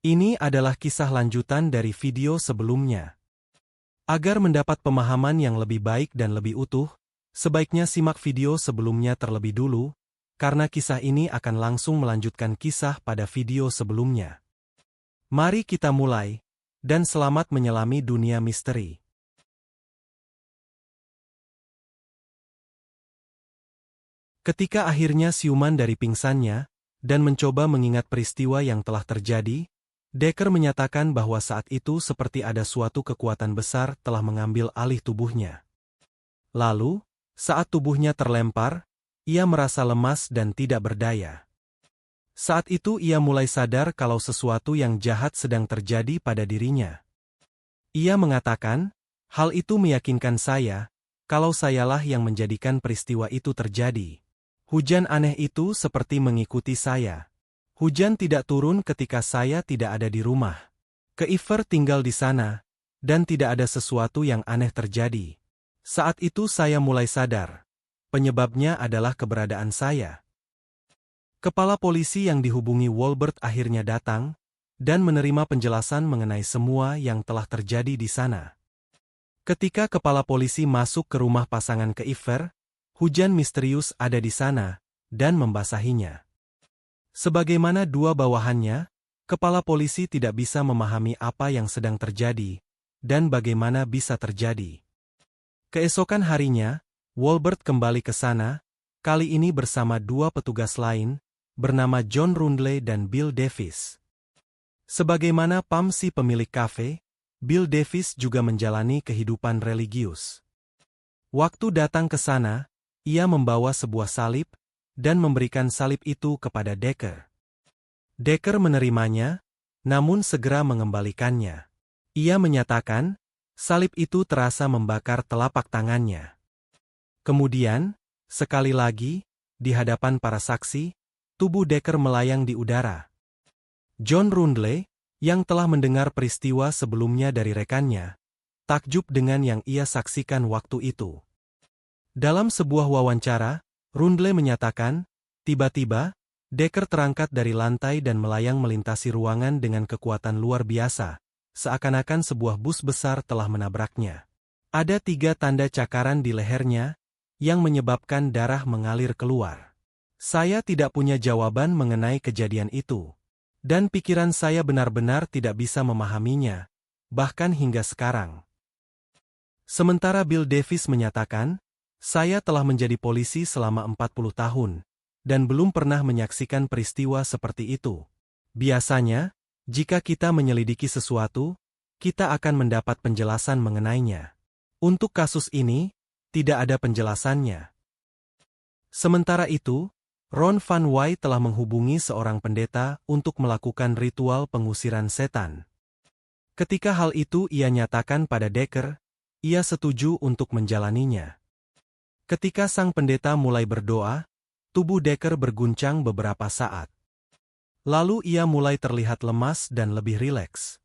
Ini adalah kisah lanjutan dari video sebelumnya. Agar mendapat pemahaman yang lebih baik dan lebih utuh, sebaiknya simak video sebelumnya terlebih dulu, karena kisah ini akan langsung melanjutkan kisah pada video sebelumnya. Mari kita mulai, dan selamat menyelami dunia misteri. Ketika akhirnya siuman dari pingsannya, dan mencoba mengingat peristiwa yang telah terjadi, Decker menyatakan bahwa saat itu seperti ada suatu kekuatan besar telah mengambil alih tubuhnya. Lalu, saat tubuhnya terlempar, ia merasa lemas dan tidak berdaya. Saat itu ia mulai sadar kalau sesuatu yang jahat sedang terjadi pada dirinya. Ia mengatakan, hal itu meyakinkan saya, kalau sayalah yang menjadikan peristiwa itu terjadi. Hujan aneh itu seperti mengikuti saya. Hujan tidak turun ketika saya tidak ada di rumah. Keifer tinggal di sana, dan tidak ada sesuatu yang aneh terjadi. Saat itu saya mulai sadar. Penyebabnya adalah keberadaan saya. Kepala polisi yang dihubungi Wolbert akhirnya datang, dan menerima penjelasan mengenai semua yang telah terjadi di sana. Ketika kepala polisi masuk ke rumah pasangan Keifer, hujan misterius ada di sana, dan membasahinya. Sebagaimana dua bawahannya, kepala polisi tidak bisa memahami apa yang sedang terjadi, dan bagaimana bisa terjadi. Keesokan harinya, Wolbert kembali ke sana, kali ini bersama dua petugas lain, bernama John Rundle dan Bill Davis. Sebagaimana Pam si pemilik kafe, Bill Davis juga menjalani kehidupan religius. Waktu datang ke sana, ia membawa sebuah salib, dan memberikan salib itu kepada Decker. Decker menerimanya, namun segera mengembalikannya. Ia menyatakan, salib itu terasa membakar telapak tangannya. Kemudian, sekali lagi, di hadapan para saksi, tubuh Decker melayang di udara. John Rundle, yang telah mendengar peristiwa sebelumnya dari rekannya, takjub dengan yang ia saksikan waktu itu. Dalam sebuah wawancara, Rundle menyatakan, tiba-tiba, Decker terangkat dari lantai dan melayang melintasi ruangan dengan kekuatan luar biasa, seakan-akan sebuah bus besar telah menabraknya. Ada 3 tanda cakaran di lehernya, yang menyebabkan darah mengalir keluar. Saya tidak punya jawaban mengenai kejadian itu. Dan pikiran saya benar-benar tidak bisa memahaminya, bahkan hingga sekarang. Sementara Bill Davis menyatakan, saya telah menjadi polisi selama 40 tahun, dan belum pernah menyaksikan peristiwa seperti itu. Biasanya, jika kita menyelidiki sesuatu, kita akan mendapat penjelasan mengenainya. Untuk kasus ini, tidak ada penjelasannya. Sementara itu, Ron Van Wy telah menghubungi seorang pendeta untuk melakukan ritual pengusiran setan. Ketika hal itu ia nyatakan pada Decker, ia setuju untuk menjalaninya. Ketika sang pendeta mulai berdoa, tubuh Decker berguncang beberapa saat. Lalu ia mulai terlihat lemas dan lebih rileks.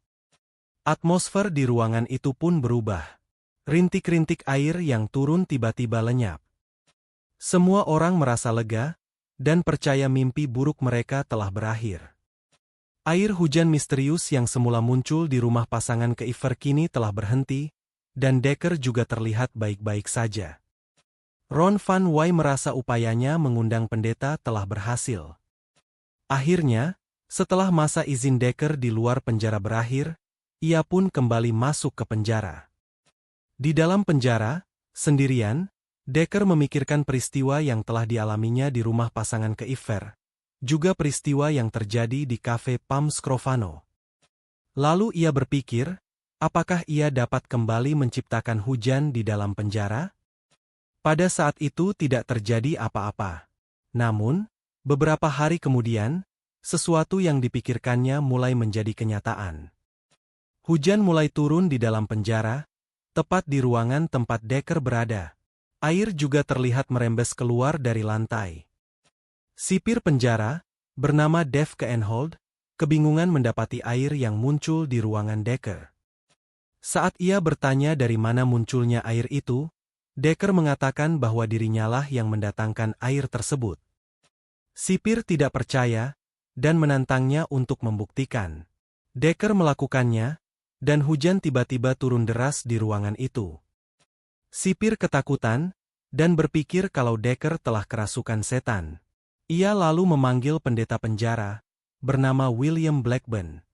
Atmosfer di ruangan itu pun berubah. Rintik-rintik air yang turun tiba-tiba lenyap. Semua orang merasa lega, dan percaya mimpi buruk mereka telah berakhir. Air hujan misterius yang semula muncul di rumah pasangan Keifer kini telah berhenti, dan Decker juga terlihat baik-baik saja. Ron Van Wy merasa upayanya mengundang pendeta telah berhasil. Akhirnya, setelah masa izin Decker di luar penjara berakhir, ia pun kembali masuk ke penjara. Di dalam penjara, sendirian, Decker memikirkan peristiwa yang telah dialaminya di rumah pasangan Keifer, juga peristiwa yang terjadi di kafe Pam Scrovano. Lalu ia berpikir, apakah ia dapat kembali menciptakan hujan di dalam penjara? Pada saat itu tidak terjadi apa-apa. Namun, beberapa hari kemudian, sesuatu yang dipikirkannya mulai menjadi kenyataan. Hujan mulai turun di dalam penjara, tepat di ruangan tempat Decker berada. Air juga terlihat merembes keluar dari lantai. Sipir penjara, bernama Dave Keenhold, kebingungan mendapati air yang muncul di ruangan Decker. Saat ia bertanya dari mana munculnya air itu, Decker mengatakan bahwa dirinyalah yang mendatangkan air tersebut. Sipir tidak percaya, dan menantangnya untuk membuktikan. Decker melakukannya, dan hujan tiba-tiba turun deras di ruangan itu. Sipir ketakutan, dan berpikir kalau Decker telah kerasukan setan. Ia lalu memanggil pendeta penjara, bernama William Blackburn.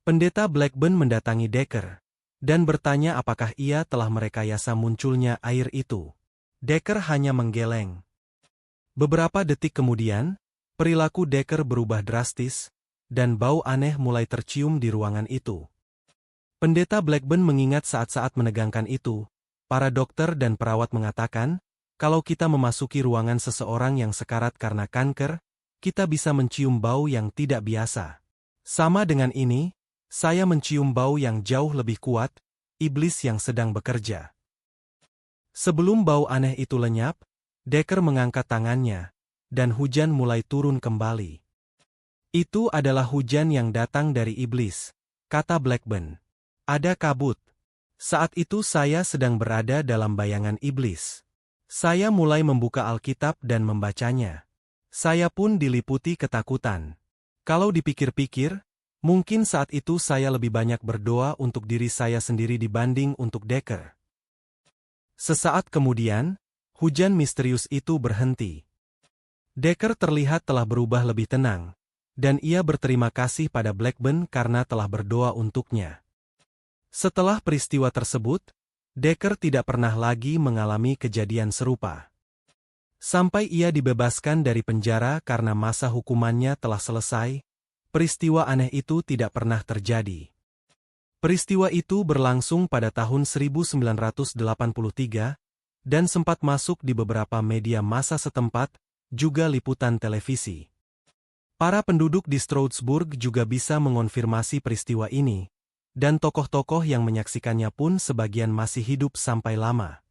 Pendeta Blackburn mendatangi Decker, dan bertanya apakah ia telah merekayasa munculnya air itu. Decker hanya menggeleng. Beberapa detik kemudian, perilaku Decker berubah drastis, dan bau aneh mulai tercium di ruangan itu. Pendeta Blackburn mengingat saat-saat menegangkan itu. Para dokter dan perawat mengatakan, kalau kita memasuki ruangan seseorang yang sekarat karena kanker, kita bisa mencium bau yang tidak biasa. Sama dengan ini, saya mencium bau yang jauh lebih kuat, iblis yang sedang bekerja. Sebelum bau aneh itu lenyap, Decker mengangkat tangannya, dan hujan mulai turun kembali. Itu adalah hujan yang datang dari iblis, kata Blackburn. Ada kabut. Saat itu saya sedang berada dalam bayangan iblis. Saya mulai membuka Alkitab dan membacanya. Saya pun diliputi ketakutan. Kalau dipikir-pikir, mungkin saat itu saya lebih banyak berdoa untuk diri saya sendiri dibanding untuk Decker. Sesaat kemudian, hujan misterius itu berhenti. Decker terlihat telah berubah lebih tenang, dan ia berterima kasih pada Blackburn karena telah berdoa untuknya. Setelah peristiwa tersebut, Decker tidak pernah lagi mengalami kejadian serupa. Sampai ia dibebaskan dari penjara karena masa hukumannya telah selesai, peristiwa aneh itu tidak pernah terjadi. Peristiwa itu berlangsung pada tahun 1983, dan sempat masuk di beberapa media massa setempat, juga liputan televisi. Para penduduk di Stroudsburg juga bisa mengonfirmasi peristiwa ini, dan tokoh-tokoh yang menyaksikannya pun sebagian masih hidup sampai lama.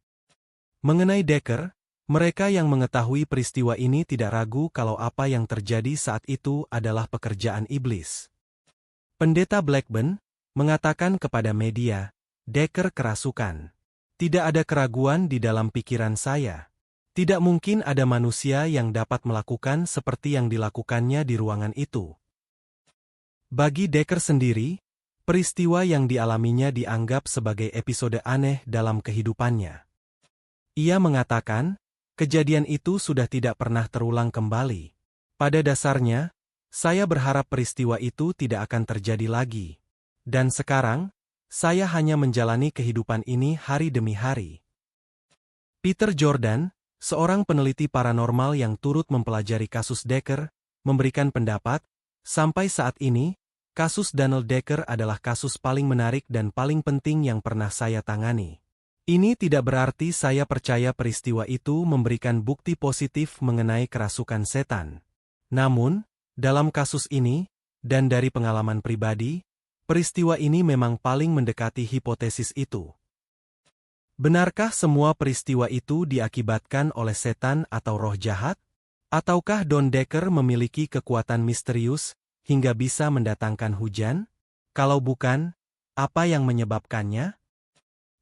Mengenai Decker, mereka yang mengetahui peristiwa ini tidak ragu kalau apa yang terjadi saat itu adalah pekerjaan iblis. Pendeta Blackburn mengatakan kepada media, Decker kerasukan. Tidak ada keraguan di dalam pikiran saya. Tidak mungkin ada manusia yang dapat melakukan seperti yang dilakukannya di ruangan itu. Bagi Decker sendiri, peristiwa yang dialaminya dianggap sebagai episode aneh dalam kehidupannya. Ia mengatakan, kejadian itu sudah tidak pernah terulang kembali. Pada dasarnya, saya berharap peristiwa itu tidak akan terjadi lagi. Dan sekarang, saya hanya menjalani kehidupan ini hari demi hari. Peter Jordan, seorang peneliti paranormal yang turut mempelajari kasus Decker, memberikan pendapat, sampai saat ini, kasus Daniel Decker adalah kasus paling menarik dan paling penting yang pernah saya tangani. Ini tidak berarti saya percaya peristiwa itu memberikan bukti positif mengenai kerasukan setan. Namun, dalam kasus ini, dan dari pengalaman pribadi, peristiwa ini memang paling mendekati hipotesis itu. Benarkah semua peristiwa itu diakibatkan oleh setan atau roh jahat? Ataukah Don Decker memiliki kekuatan misterius hingga bisa mendatangkan hujan? Kalau bukan, apa yang menyebabkannya?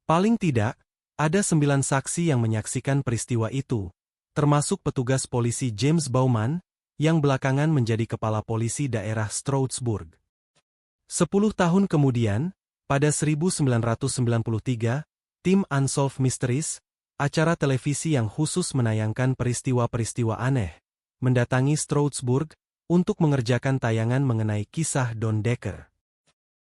Paling tidak, ada 9 saksi yang menyaksikan peristiwa itu, termasuk petugas polisi James Bauman, yang belakangan menjadi kepala polisi daerah Stroudsburg. 10 tahun kemudian, pada 1993, tim Unsolved Mysteries, acara televisi yang khusus menayangkan peristiwa-peristiwa aneh, mendatangi Stroudsburg, untuk mengerjakan tayangan mengenai kisah Don Decker.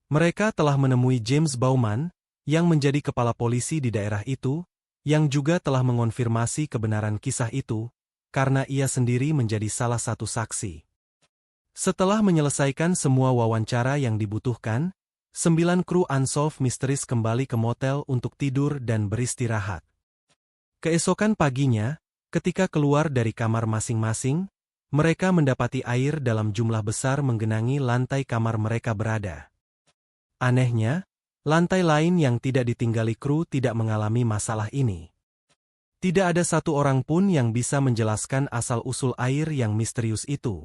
Mereka telah menemui James Bauman, yang menjadi kepala polisi di daerah itu, yang juga telah mengonfirmasi kebenaran kisah itu, karena ia sendiri menjadi salah satu saksi. Setelah menyelesaikan semua wawancara yang dibutuhkan, 9 kru Unsolved Mysteries kembali ke motel untuk tidur dan beristirahat. Keesokan paginya, ketika keluar dari kamar masing-masing, mereka mendapati air dalam jumlah besar menggenangi lantai kamar mereka berada. Anehnya, lantai lain yang tidak ditinggali kru tidak mengalami masalah ini. Tidak ada satu orang pun yang bisa menjelaskan asal-usul air yang misterius itu.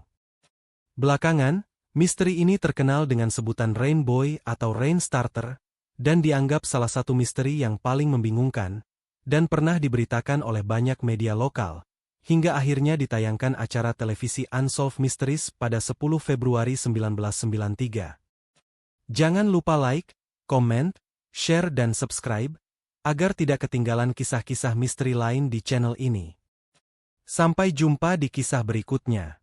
Belakangan, misteri ini terkenal dengan sebutan Rain Boy atau Rain Starter, dan dianggap salah satu misteri yang paling membingungkan, dan pernah diberitakan oleh banyak media lokal, hingga akhirnya ditayangkan acara televisi Unsolved Mysteries pada 10 Februari 1993. Jangan lupa like, komen, share dan subscribe, agar tidak ketinggalan kisah-kisah misteri lain di channel ini. Sampai jumpa di kisah berikutnya.